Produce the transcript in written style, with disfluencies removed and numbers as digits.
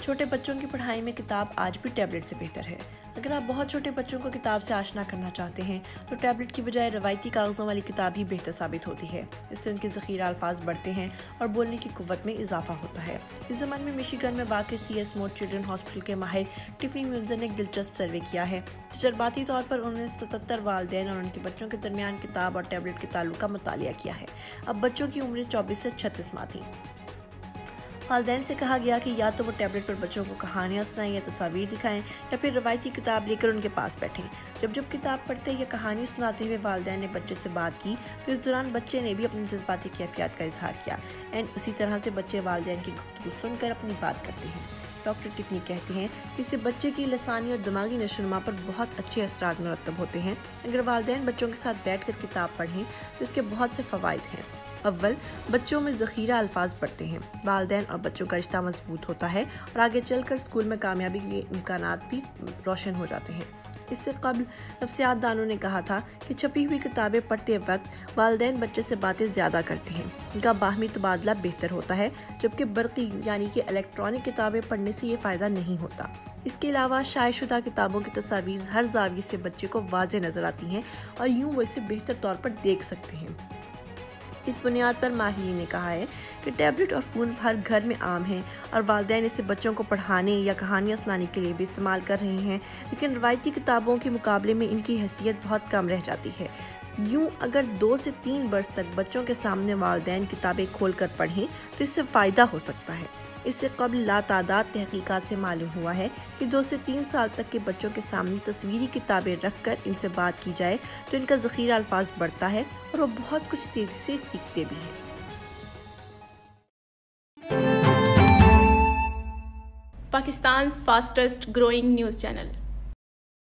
چھوٹے بچوں کی پڑھائی میں کتاب آج بھی ٹیبلٹ سے بہتر ہے۔ اگر آپ بہت چھوٹے بچوں کو کتاب سے آشنا کرنا چاہتے ہیں تو ٹیبلٹ کی بجائے روایتی کاغذوں والی کتاب ہی بہتر ثابت ہوتی ہے۔ اس سے ان کے ذخیرہ الفاظ بڑھتے ہیں اور بولنے کی قوت میں اضافہ ہوتا ہے۔ اس زمانے میں میشیگن میں واقع CS موڈ چلڈرن ہاسپٹل کے ماہر ٹفنی میولزر نے ایک دلچسپ سروے کیا ہے۔ تجرباتی طور پر انہوں نے 77 والدین اور ان کے بچوں کے درمیان کتاب اور ٹیبلٹ کے تعلق کا مطالعہ کیا ہے۔ اب بچوں کی عمریں 24 سے 36 ماہ تھیں۔ والدین سے کہا گیا کہ یا تو وہ ٹیبلٹ پر بچوں کو کہانیاں سنائیں یا تصاویر دکھائیں یا پھر روایتی کتاب لے کر ان کے پاس بیٹھیں۔ جب کتاب پڑھتے یا کہانی سناتے ہوئے والدین نے بچے سے بات کی تو اس دوران بچے نے بھی اپنی جذباتی کیفیات کا اظہار کیا۔ اسی طرح سے بچے والدین کی گفتگو سن کر اپنی بات کرتے ہیں۔ ڈاکٹر ٹفنی کہتے ہیں کہ اس سے بچے کی لسانی اور دماغی نشوونما پر بہت اچھے اثرات مرتب ہوتے ہیں۔ اگر والدین بچوں کے ساتھ بیٹھ کر کتاب پڑھیں تو اس کے بہت سے فوائد ہیں۔ اول، بچوں میں ذخیرہ الفاظ بڑھتے ہیں۔ والدین اور بچوں کا رشتہ مضبوط ہوتا ہے اور آگے چل کر اسکول میں کامیابی کے امکانات بھی روشن ہو جاتے ہیں۔ اس سے قبل نفسیات دانوں نے کہا تھا کہ چھپی ہوئی کتابیں پڑھتے وقت والدین بچے سے باتیں زیادہ کرتے ہیں، ان کا باہمی تبادلہ بہتر ہوتا ہے، جبکہ برقی یعنی کہ الیکٹرانک کتابیں پڑھنے سے یہ فائدہ نہیں ہوتا۔ اس کے علاوہ شائع شدہ کتابوں کی تصاویر ہر زاویے سے بچے کو واضح نظر آتی ہیں اور یوں وہ اسے بہتر طور پر دیکھ سکتے ہیں۔ اس بنیاد پر ماہرین نے کہا ہے کہ ٹیبلٹ اور فون ہر گھر میں عام ہیں اور والدین اسے بچوں کو پڑھانے یا کہانیاں سنانے کے لیے بھی استعمال کر رہے ہیں، لیکن روایتی کتابوں کے مقابلے میں ان کی حیثیت بہت کم رہ جاتی ہے۔ یوں اگر 2 سے 3 برس تک بچوں کے سامنے والدین کتابیں کھول کر پڑھیں تو اس سے فائدہ ہو سکتا ہے۔ اس سے قبل لاتعداد تحقیقات سے معلوم ہوا ہے کہ 2 سے 3 سال تک کے بچوں کے سامنے تصویری کتابیں رکھ کر ان سے بات کی جائے تو ان کا ذخیرہ الفاظ بڑھتا ہے اور وہ بہت کچھ تیزی سے سیکھتے بھی ہیں۔ Pakistan's fastest growing news channel.